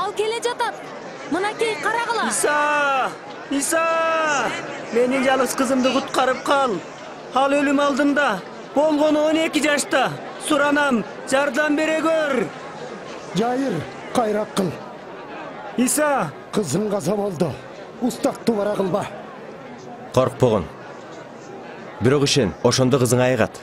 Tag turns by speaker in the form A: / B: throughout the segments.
A: Ал келе жатат. Мынакей карагыла.
B: Иса! Менин жалгыз кызымды куткарып кал. Ал өлүм алдында. Болгону 12 жашта. Суранам, жардам бере көр.
C: Жайыр, кайрак кыл.
B: Иса!
C: Кызың каза болду. Устактуу бара кылба.
D: Коркпогон. Бирок ишен, ошондо кызың айыгат.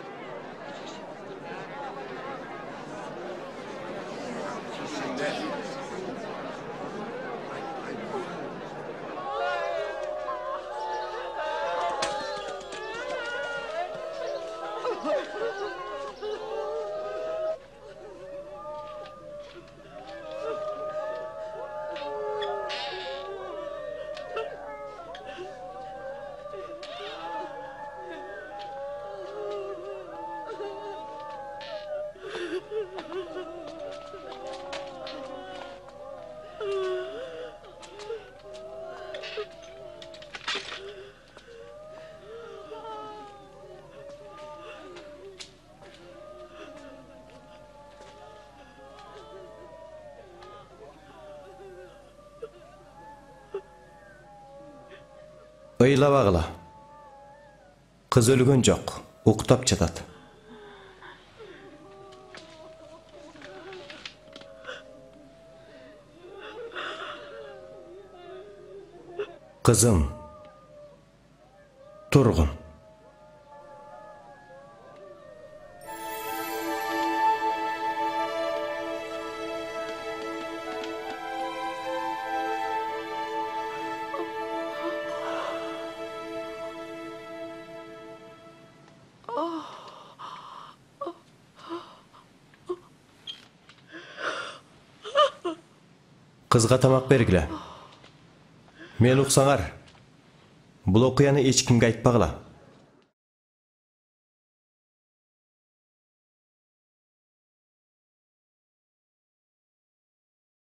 D: Ыйлабагыла. Кыз өлгөн жок, уктап жатат. Кызым, тургун. Кызга тамак бергиле. Мен уксаңар. Бул окуяны эч кимге айтпагыла.